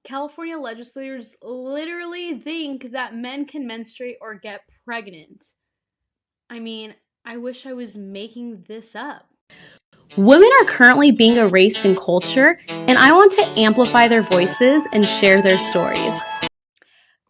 California legislators literally think that men can menstruate or get pregnant. I mean, I wish I was making this up. Women are currently being erased in culture, and I want to amplify their voices and share their stories.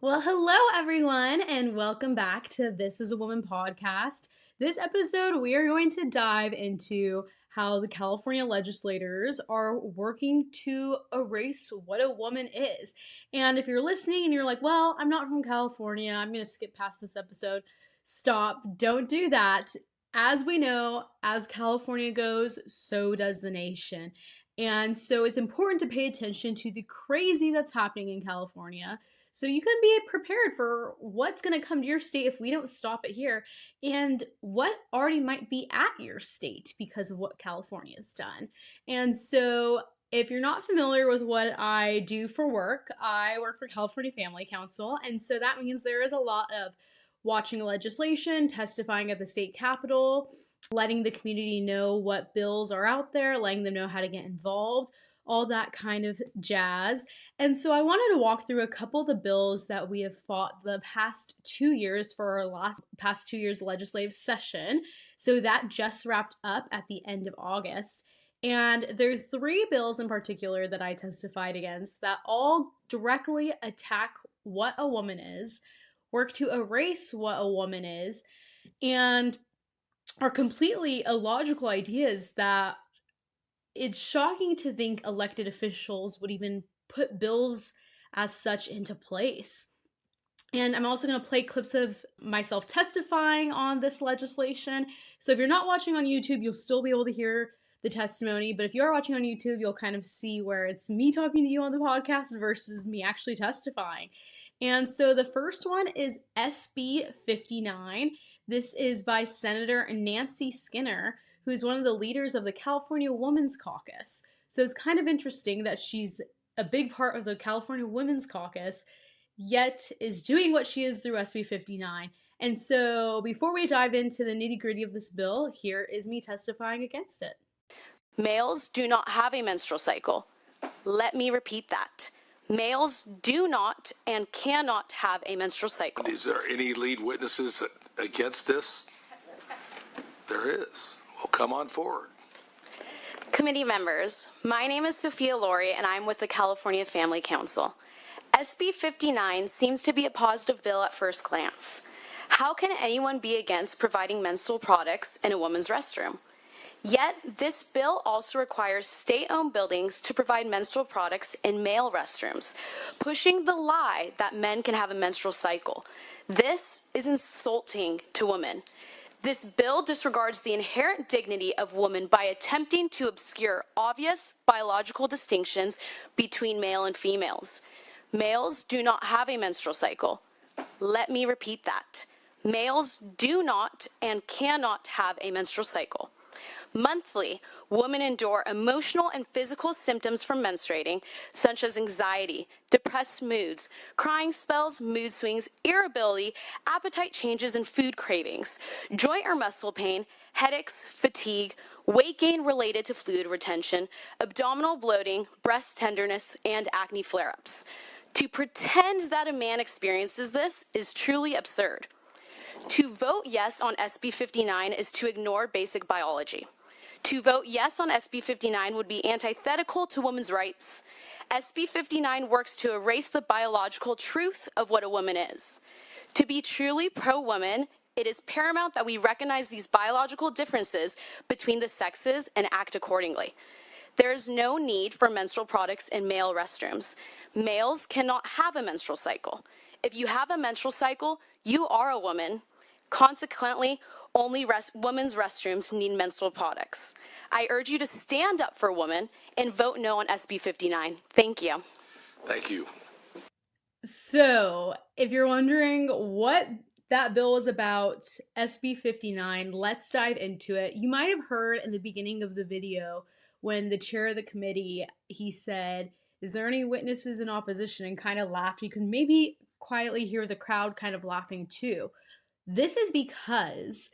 Well, hello everyone, and welcome back to This is a Woman podcast. This episode, we are going to dive into how the California legislators are working to erase what a woman is. And if you're listening and you're like, well, I'm not from California, I'm going to skip past this episode, stop, don't do that. As we know, as California goes, so does the nation. And so it's important to pay attention to the crazy that's happening in California, so you can be prepared for what's going to come to your state if we don't stop it here, and what already might be at your state because of what California's done. And so if you're not familiar with what I do for work, I work for California Family Council. And so that means there is a lot of watching legislation, testifying at the state capitol, letting the community know what bills are out there, letting them know how to get involved, all that kind of jazz. And so I wanted to walk through a couple of the bills that we have fought the past 2 years for our past 2 years legislative session. So that just wrapped up at the end of August. And there's 3 bills in particular that I testified against that all directly attack what a woman is, work to erase what a woman is, and are completely illogical ideas that it's shocking to think elected officials would even put bills as such into place. And I'm also going to play clips of myself testifying on this legislation. So if you're not watching on YouTube, you'll still be able to hear the testimony. But if you are watching on YouTube, you'll kind of see where it's me talking to you on the podcast versus me actually testifying. And so the first one is SB 59. This is by Senator Nancy Skinner, who is one of the leaders of the California Women's Caucus. So it's kind of interesting that she's a big part of the California Women's Caucus, yet is doing what she is through SB 59. And so before we dive into the nitty-gritty of this bill, here is me testifying against it. Males do not have a menstrual cycle. Let me repeat that. Males do not and cannot have a menstrual cycle. Is there any lead witnesses against this? There is. Well, come on forward. Committee members, my name is Sophia Lorey and I'm with the California Family Council. SB 59 seems to be a positive bill at first glance. How can anyone be against providing menstrual products in a woman's restroom? Yet, this bill also requires state-owned buildings to provide menstrual products in male restrooms, pushing the lie that men can have a menstrual cycle. This is insulting to women. This bill disregards the inherent dignity of women by attempting to obscure obvious biological distinctions between male and females. Males do not have a menstrual cycle. Let me repeat that. Males do not and cannot have a menstrual cycle. Monthly, women endure emotional and physical symptoms from menstruating, such as anxiety, depressed moods, crying spells, mood swings, irritability, appetite changes, and food cravings, joint or muscle pain, headaches, fatigue, weight gain related to fluid retention, abdominal bloating, breast tenderness, and acne flare-ups. To pretend that a man experiences this is truly absurd. To vote yes on SB 59 is to ignore basic biology. To vote yes on SB 59 would be antithetical to women's rights. SB 59 works to erase the biological truth of what a woman is. To be truly pro-woman, it is paramount that we recognize these biological differences between the sexes and act accordingly. There is no need for menstrual products in male restrooms. Males cannot have a menstrual cycle. If you have a menstrual cycle, you are a woman. Consequently, only women's restrooms need menstrual products. I urge you to stand up for women and vote no on SB 59. Thank you. Thank you. So, if you're wondering what that bill is about, SB 59, let's dive into it. You might have heard in the beginning of the video when the chair of the committee, he said, is there any witnesses in opposition, and kind of laughed. You can maybe quietly hear the crowd kind of laughing too. This is because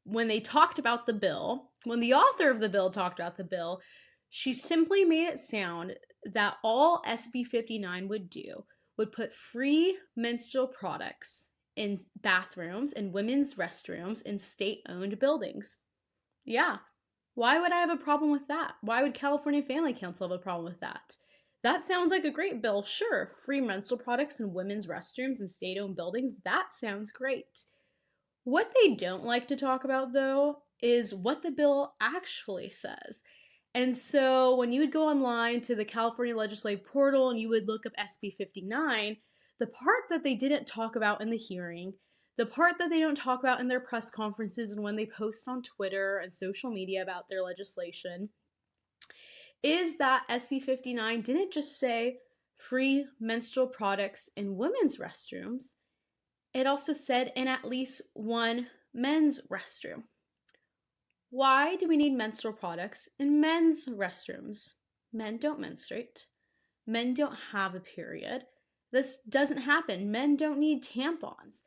when they talked about the bill, when the author of the bill talked about the bill, she simply made it sound that all SB 59 would do would put free menstrual products in bathrooms and women's restrooms in state-owned buildings. Yeah. Why would I have a problem with that? Why would California Family Council have a problem with that? That sounds like a great bill. Sure, free menstrual products in women's restrooms and state-owned buildings. That sounds great. What they don't like to talk about, though, is what the bill actually says. And so when you would go online to the California Legislative Portal and you would look up SB 59, the part that they didn't talk about in the hearing, the part that they don't talk about in their press conferences and when they post on Twitter and social media about their legislation, is that SB 59 didn't just say free menstrual products in women's restrooms, it also said in at least one men's restroom. Why do we need menstrual products in men's restrooms? Men don't menstruate. Men don't have a period. This doesn't happen. Men don't need tampons.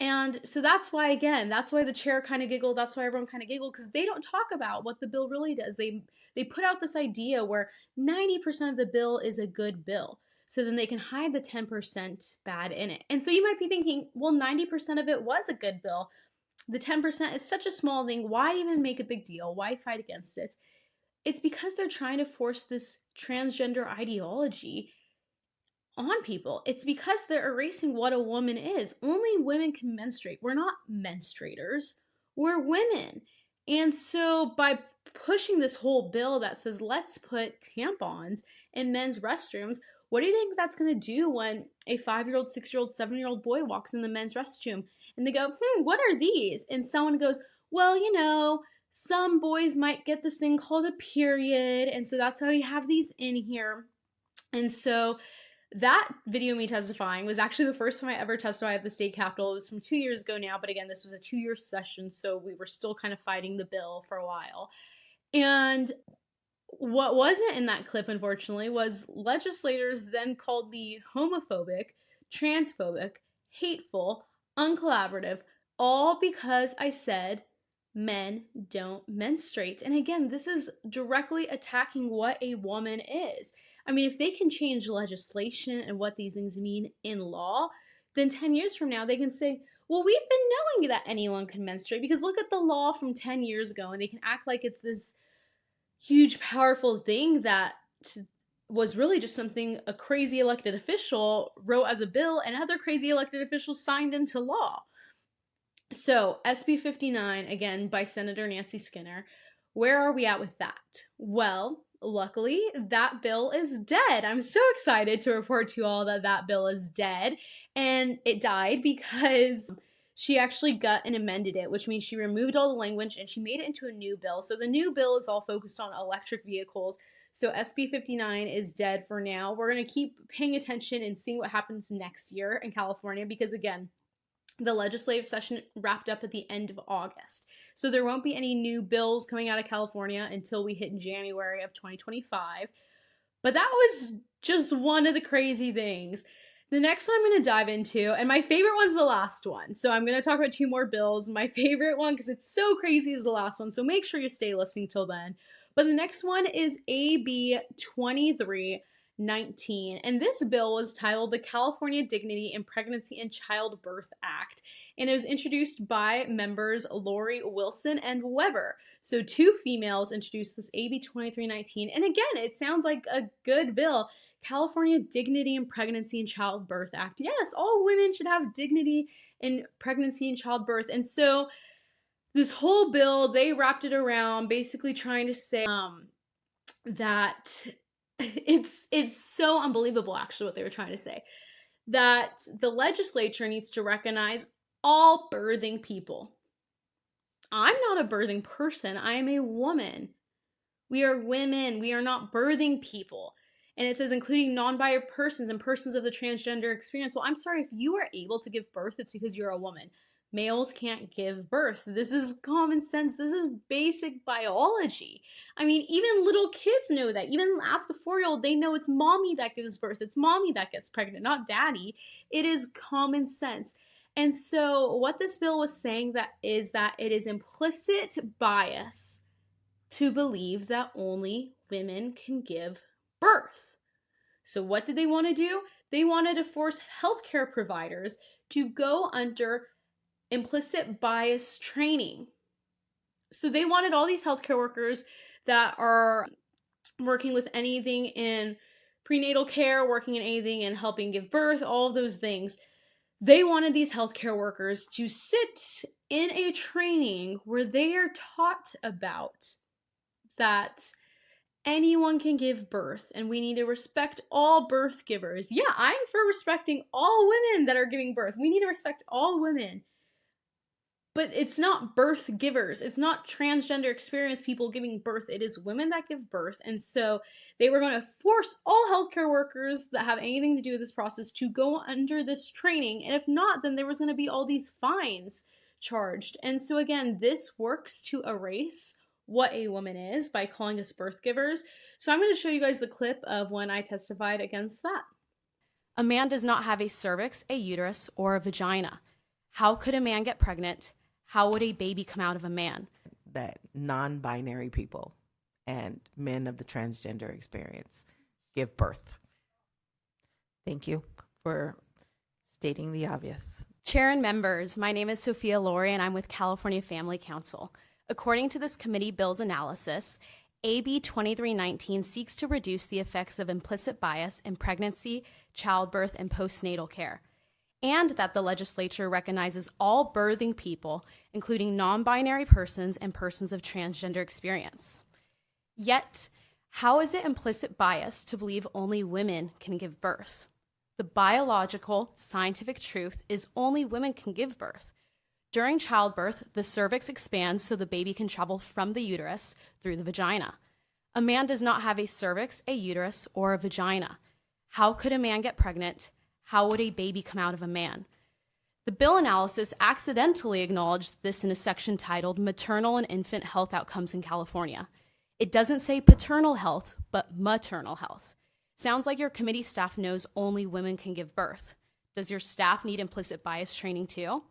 And so that's why, again, that's why the chair kind of giggled. That's why everyone kind of giggled, because they don't talk about what the bill really does. They put out this idea where 90% of the bill is a good bill. So then they can hide the 10% bad in it. And so you might be thinking, well, 90% of it was a good bill. The 10% is such a small thing. Why even make a big deal? Why fight against it? It's because they're trying to force this transgender ideology on people. It's because they're erasing what a woman is. Only women can menstruate. We're not menstruators. We're women. And so by pushing this whole bill that says, let's put tampons in men's restrooms, what do you think that's going to do when a 5-year-old, 6-year-old, 7-year-old boy walks in the men's restroom and they go, what are these? And someone goes, well, you know, some boys might get this thing called a period. And so that's why we have these in here. And so that video of me testifying was actually the first time I ever testified at the state capitol. It was from 2 years ago now, but again, this was a 2-year session, so we were still kind of fighting the bill for a while. And what wasn't in that clip, unfortunately, was legislators then called me homophobic, transphobic, hateful, uncollaborative, all because I said men don't menstruate. And again, this is directly attacking what a woman is. I mean, if they can change legislation and what these things mean in law, then 10 years from now, they can say, well, we've been knowing that anyone can menstruate because look at the law from 10 years ago, and they can act like it's this huge, powerful thing that was really just something a crazy elected official wrote as a bill and other crazy elected officials signed into law. So SB 59, again, by Senator Nancy Skinner, where are we at with that? Well, luckily, that bill is dead. I'm so excited to report to you all that that bill is dead. And it died because she actually got and amended it, which means she removed all the language and she made it into a new bill. So the new bill is all focused on electric vehicles. So SB 59 is dead for now. We're going to keep paying attention and seeing what happens next year in California because, again, the legislative session wrapped up at the end of August. So there won't be any new bills coming out of California until we hit January of 2025. But that was just one of the crazy things. The next one I'm going to dive into, and my favorite one's the last one. So I'm going to talk about 2 more bills. My favorite one, because it's so crazy, is the last one. So make sure you stay listening till then. But the next one is AB 2319. And this bill was titled the California Dignity in Pregnancy and Childbirth Act. And it was introduced by members Lorey, Wilson, and Weber. So 2 females introduced this AB 2319. And again, it sounds like a good bill. California Dignity in Pregnancy and Childbirth Act. Yes, all women should have dignity in pregnancy and childbirth. And so this whole bill, they wrapped it around basically trying to say that it's so unbelievable, actually, what they were trying to say, that the legislature needs to recognize all birthing people. I'm not a birthing person. I am a woman. We are women. We are not birthing people. And it says including non-binary persons and persons of the transgender experience. Well, I'm sorry, if you are able to give birth, it's because you're a woman. Males can't give birth. This is common sense. This is basic biology. I mean, even little kids know that. Even ask a 4-year-old, they know it's mommy that gives birth. It's mommy that gets pregnant, not daddy. It is common sense. And so what this bill was saying that it is implicit bias to believe that only women can give birth. So what did they want to do? They wanted to force healthcare providers to go under implicit bias training. So they wanted all these healthcare workers that are working with anything in prenatal care, working in anything in helping give birth, all of those things. They wanted these healthcare workers to sit in a training where they are taught about that anyone can give birth and we need to respect all birth givers. Yeah, I'm for respecting all women that are giving birth. We need to respect all women. But it's not birth givers. It's not transgender experienced people giving birth. It is women that give birth. And so they were going to force all healthcare workers that have anything to do with this process to go under this training. And if not, then there was going to be all these fines charged. And so again, this works to erase what a woman is by calling us birth givers. So I'm going to show you guys the clip of when I testified against that. A man does not have a cervix, a uterus, or a vagina. How could a man get pregnant? How would a baby come out of a man? That non-binary people and men of the transgender experience give birth. Thank you for stating the obvious. Chair and members, my name is Sophia Lorey and I'm with California Family Council. According to this committee bill's analysis, AB 2319 seeks to reduce the effects of implicit bias in pregnancy, childbirth, and postnatal care, and that the legislature recognizes all birthing people, including non-binary persons and persons of transgender experience. Yet, how is it implicit bias to believe only women can give birth? The biological, scientific truth is only women can give birth. During childbirth, the cervix expands so the baby can travel from the uterus through the vagina. A man does not have a cervix, a uterus, or a vagina. How could a man get pregnant? How would a baby come out of a man? The bill analysis accidentally acknowledged this in a section titled Maternal and Infant Health Outcomes in California. It doesn't say paternal health, but maternal health. Sounds like your committee staff knows only women can give birth. Does your staff need implicit bias training too?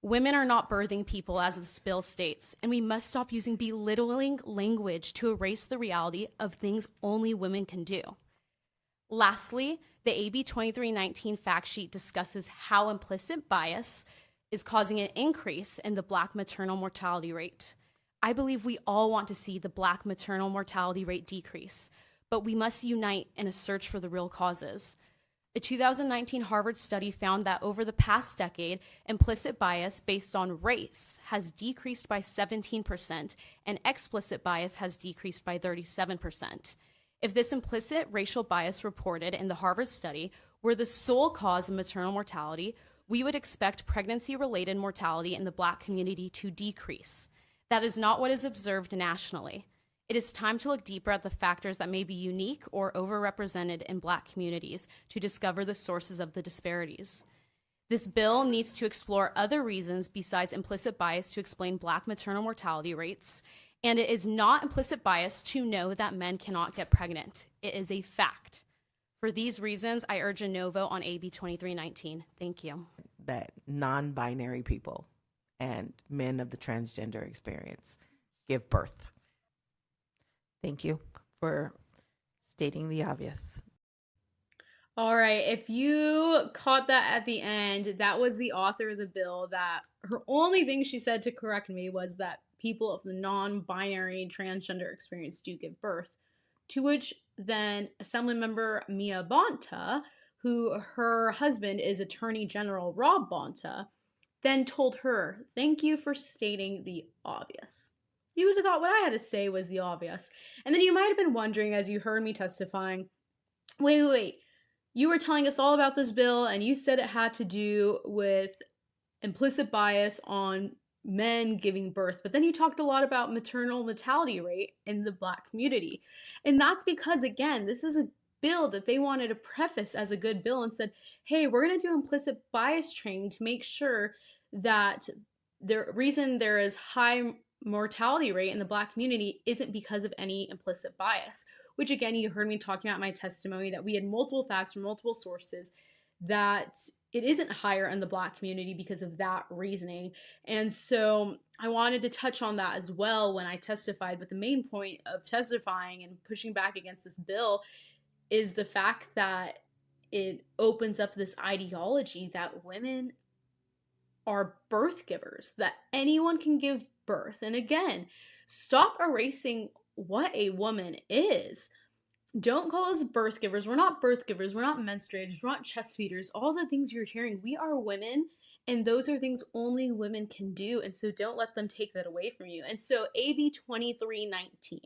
Women are not birthing people, as this bill states, and we must stop using belittling language to erase the reality of things only women can do. Lastly, the AB 2319 fact sheet discusses how implicit bias is causing an increase in the Black maternal mortality rate. I believe we all want to see the Black maternal mortality rate decrease, but we must unite in a search for the real causes. A 2019 Harvard study found that over the past decade, implicit bias based on race has decreased by 17% and explicit bias has decreased by 37%. If this implicit racial bias reported in the Harvard study were the sole cause of maternal mortality, we would expect pregnancy-related mortality in the Black community to decrease. That is not what is observed nationally. It is time to look deeper at the factors that may be unique or overrepresented in Black communities to discover the sources of the disparities. This bill needs to explore other reasons besides implicit bias to explain Black maternal mortality rates, and it is not implicit bias to know that men cannot get pregnant. It is a fact. For these reasons, I urge a no vote on AB 2319. Thank you. That non-binary people and men of the transgender experience give birth. Thank you for stating the obvious. All right, if you caught that at the end, that was the author of the bill that her only thing she said to correct me was that people of the non-binary transgender experience do give birth. To which then Assemblymember Mia Bonta, who her husband is Attorney General Rob Bonta, then told her, "Thank you for stating the obvious." You would have thought what I had to say was the obvious. And then you might have been wondering as you heard me testifying, wait. You were telling us all about this bill and you said it had to do with implicit bias on men giving birth, but then you talked a lot about maternal mortality rate in the Black community. And that's because, again, this is a bill that they wanted to preface as a good bill and said, hey, we're going to do implicit bias training to make sure that the reason there is high mortality rate in the Black community isn't because of any implicit bias, which again, you heard me talking about in my testimony that we had multiple facts from multiple sources that it isn't higher in the Black community because of that reasoning. And so I wanted to touch on that as well when I testified, but the main point of testifying and pushing back against this bill is the fact that it opens up this ideology that women are birth givers, that anyone can give birth. And again, stop erasing what a woman is. Don't call us birth givers. We're not birth givers. We're not menstruators. We're not chest feeders. All the things you're hearing, we are women, and those are things only women can do. And so don't let them take that away from you. And so AB 2319,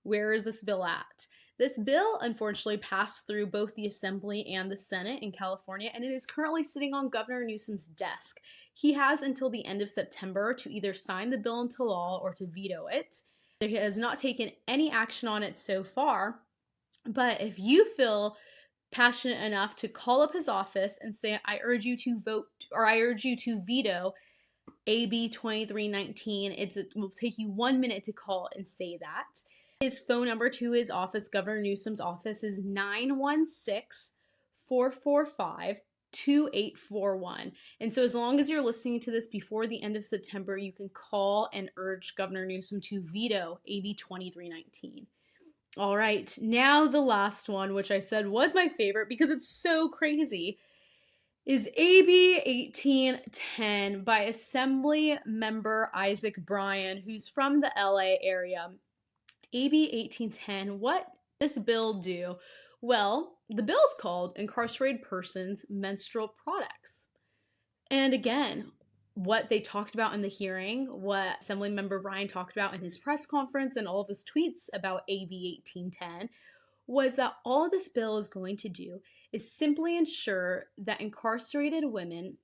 where is this bill at? This bill, unfortunately, passed through both the Assembly and the Senate in California, and it is currently sitting on Governor Newsom's desk. He has until the end of September to either sign the bill into law or to veto it. He has not taken any action on it so far, but if you feel passionate enough to call up his office and say, I urge you to vote, or I urge you to veto AB 2319, it will take you 1 minute to call and say that. His phone number to his office, Governor Newsom's office, is 916-445-2841. And so as long as you're listening to this before the end of September, you can call and urge Governor Newsom to veto AB 2319. All right, now the last one, which I said was my favorite because it's so crazy, is AB 1810 by Assembly Member Isaac Bryan, who's from the LA area. AB 1810, what does this bill do? Well, the bill is called Incarcerated Persons Menstrual Products. And again, what they talked about in the hearing, what Assemblymember Bryan talked about in his press conference and all of his tweets about AB 1810 was that all this bill is going to do is simply ensure that incarcerated women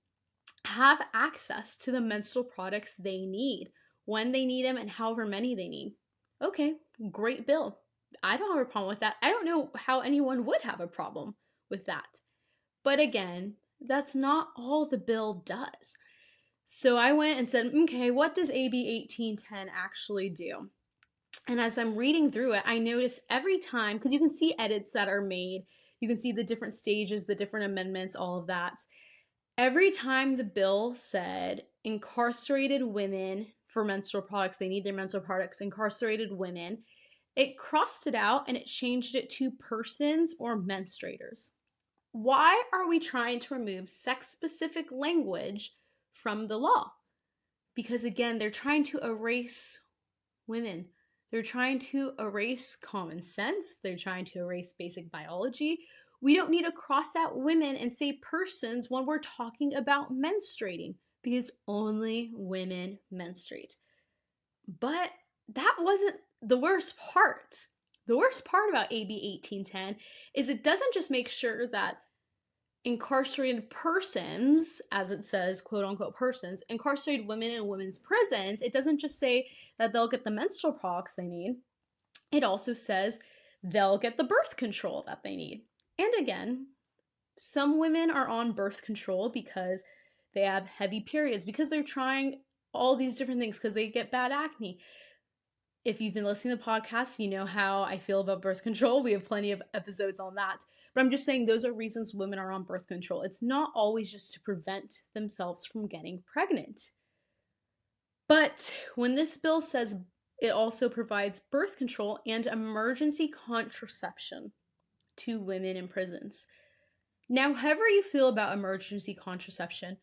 have access to the menstrual products they need, when they need them, and however many they need. Okay, great bill. I don't have a problem with that. I don't know how anyone would have a problem with that. But again, that's not all the bill does. So I went and said, okay, what does AB 1810 actually do? And as I'm reading through it, I notice every time, because you can see edits that are made, you can see the different stages, the different amendments, all of that. Every time the bill said incarcerated women for menstrual products, they need their menstrual products, incarcerated women, it crossed it out and it changed it to persons or menstruators. Why are we trying to remove sex-specific language from the law? Because again, they're trying to erase women. They're trying to erase common sense. They're trying to erase basic biology. We don't need to cross out women and say persons when we're talking about menstruating, because only women menstruate. But that wasn't the worst part. The worst part about AB 1810 is it doesn't just make sure that incarcerated persons, as it says, quote unquote persons, incarcerated women in women's prisons, it doesn't just say that they'll get the menstrual products they need. It also says they'll get the birth control that they need. And again, some women are on birth control because they have heavy periods, because they're trying all these different things, because they get bad acne. If you've been listening to the podcast, you know how I feel about birth control. We have plenty of episodes on that. But I'm just saying those are reasons women are on birth control. It's not always just to prevent themselves from getting pregnant. But when this bill says it also provides birth control and emergency contraception to women in prisons. Now, however you feel about emergency contraception,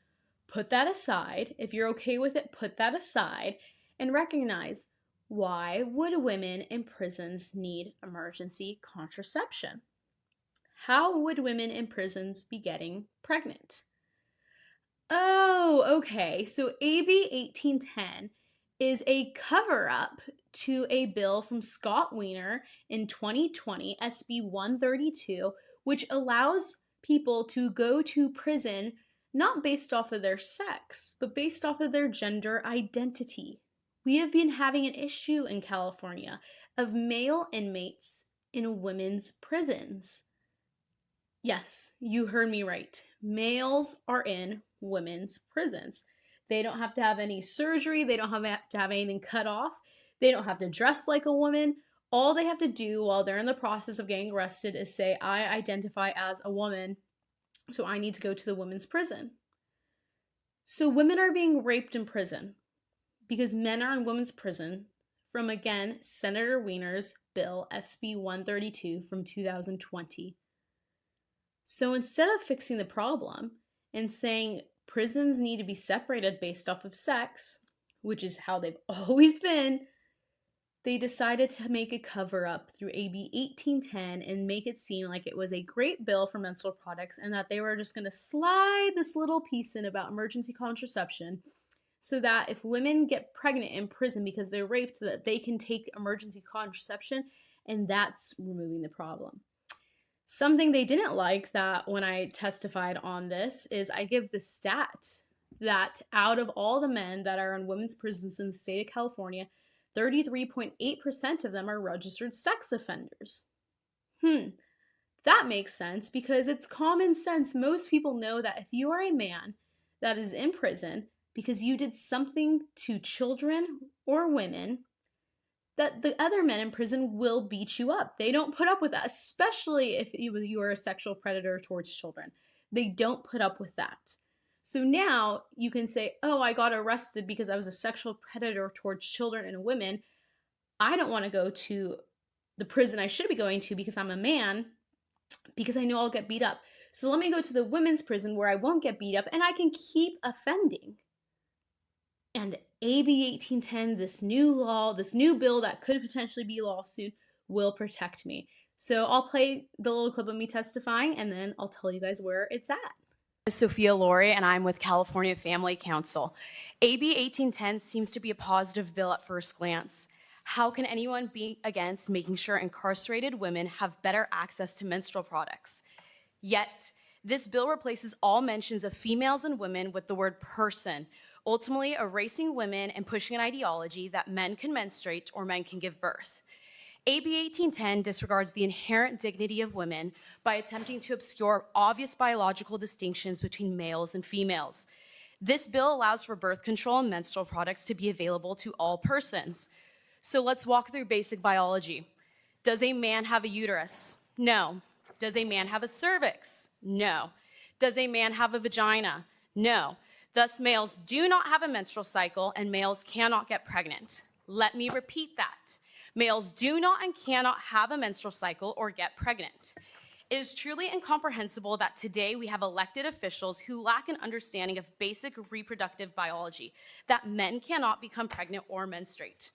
put that aside. If you're okay with it, put that aside and recognize, why would women in prisons need emergency contraception? How would women in prisons be getting pregnant? Oh, okay. So AB 1810 is a cover-up to a bill from Scott Wiener in 2020, SB 132, which allows people to go to prison not based off of their sex, but based off of their gender identity. We have been having an issue in California of male inmates in women's prisons. Yes, you heard me right. Males are in women's prisons. They don't have to have any surgery. They don't have to have anything cut off. They don't have to dress like a woman. All they have to do while they're in the process of getting arrested is say, I identify as a woman, so I need to go to the women's prison. So women are being raped in prison because men are in women's prison from, again, Senator Wiener's bill SB 132 from 2020. So instead of fixing the problem and saying prisons need to be separated based off of sex, which is how they've always been, they decided to make a cover up through AB 1810 and make it seem like it was a great bill for menstrual products and that they were just going to slide this little piece in about emergency contraception so that if women get pregnant in prison because they're raped, that they can take emergency contraception, and that's removing the problem. Something they didn't like that when I testified on this is I give the stat that out of all the men that are in women's prisons in the state of California, 33.8% of them are registered sex offenders. That makes sense because it's common sense. Most people know that if you are a man that is in prison because you did something to children or women, that the other men in prison will beat you up. They don't put up with that, especially if you are a sexual predator towards children. They don't put up with that. So now you can say, oh, I got arrested because I was a sexual predator towards children and women. I don't want to go to the prison I should be going to because I'm a man, because I know I'll get beat up. So let me go to the women's prison where I won't get beat up and I can keep offending. And AB 1810, this new law, this new bill that could potentially be law soon, will protect me. So I'll play the little clip of me testifying and then I'll tell you guys where it's at. Sophia Lorey, and I'm with California Family Council. AB 1810 seems to be a positive bill at first glance. How can anyone be against making sure incarcerated women have better access to menstrual products? Yet, this bill replaces all mentions of females and women with the word person, ultimately erasing women and pushing an ideology that men can menstruate or men can give birth. AB 1810 disregards the inherent dignity of women by attempting to obscure obvious biological distinctions between males and females. This bill allows for birth control and menstrual products to be available to all persons. So let's walk through basic biology. Does a man have a uterus? No. Does a man have a cervix? No. Does a man have a vagina? No. Thus, males do not have a menstrual cycle and males cannot get pregnant. Let me repeat that. Males do not and cannot have a menstrual cycle or get pregnant. It is truly incomprehensible that today we have elected officials who lack an understanding of basic reproductive biology, that men cannot become pregnant or menstruate.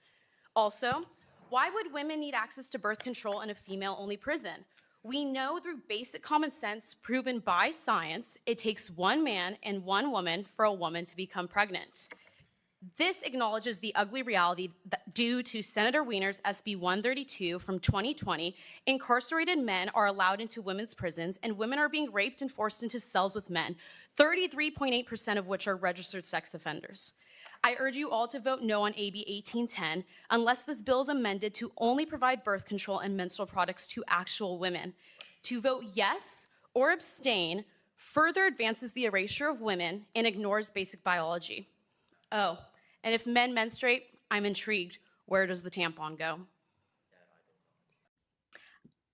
Also, why would women need access to birth control in a female-only prison? We know through basic common sense proven by science, it takes one man and one woman for a woman to become pregnant. This acknowledges the ugly reality that due to Senator Wiener's SB 132 from 2020, incarcerated men are allowed into women's prisons and women are being raped and forced into cells with men, 33.8% of which are registered sex offenders. I urge you all to vote no on AB 1810 unless this bill is amended to only provide birth control and menstrual products to actual women. To vote yes or abstain further advances the erasure of women and ignores basic biology. Oh, and if men menstruate, I'm intrigued. Where does the tampon go?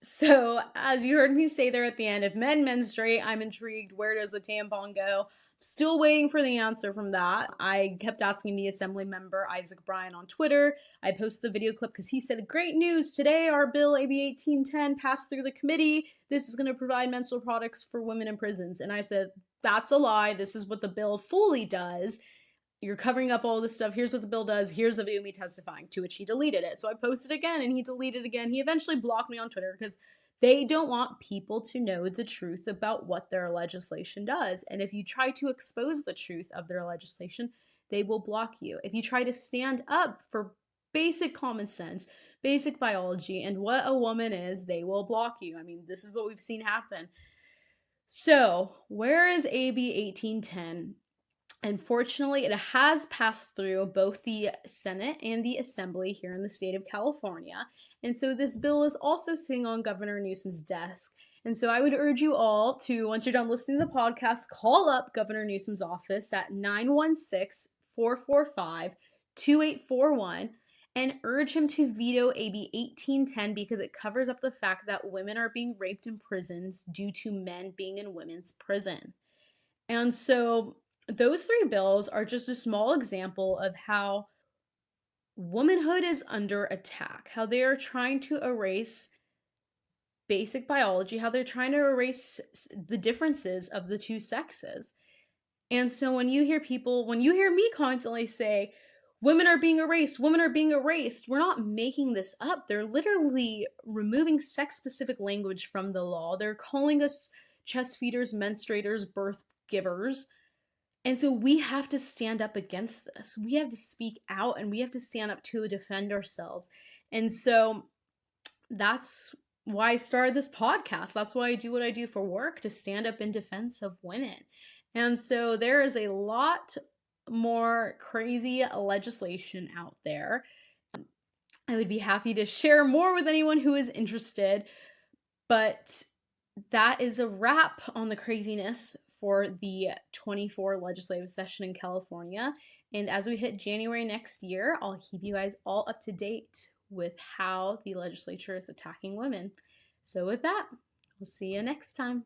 So, as you heard me say there at the end, if men menstruate, I'm intrigued. Where does the tampon go? Still waiting for the answer from that. I kept asking the assembly member, Isaac Bryan, on Twitter. I posted the video clip because he said, great news, today our bill AB 1810 passed through the committee. This is going to provide menstrual products for women in prisons. And I said, that's a lie. This is what the bill fully does. You're covering up all this stuff. Here's what the bill does. Here's the video of me testifying, to which he deleted it. So I posted again and he deleted again. He eventually blocked me on Twitter because they don't want people to know the truth about what their legislation does. And if you try to expose the truth of their legislation, they will block you. If you try to stand up for basic common sense, basic biology, and what a woman is, they will block you. I mean, this is what we've seen happen. So, where is AB 1810? Unfortunately, it has passed through both the Senate and the Assembly here in the state of California. And so this bill is also sitting on Governor Newsom's desk. And so I would urge you all to, once you're done listening to the podcast, call up Governor Newsom's office at 916-445-2841 and urge him to veto AB 1810 because it covers up the fact that women are being raped in prisons due to men being in women's prison. And so those three bills are just a small example of how womanhood is under attack, how they are trying to erase basic biology, how they're trying to erase the differences of the two sexes. And so when you hear me constantly say, women are being erased, we're not making this up. They're literally removing sex-specific language from the law. They're calling us chest feeders, menstruators, birth givers. And so we have to stand up against this. We have to speak out, and we have to stand up to defend ourselves. And so that's why I started this podcast. That's why I do what I do for work, to stand up in defense of women. And so there is a lot more crazy legislation out there. I would be happy to share more with anyone who is interested, but that is a wrap on the craziness for the 24 legislative session in California. And as we hit January next year, I'll keep you guys all up to date with how the legislature is attacking women. So with that, we'll see you next time.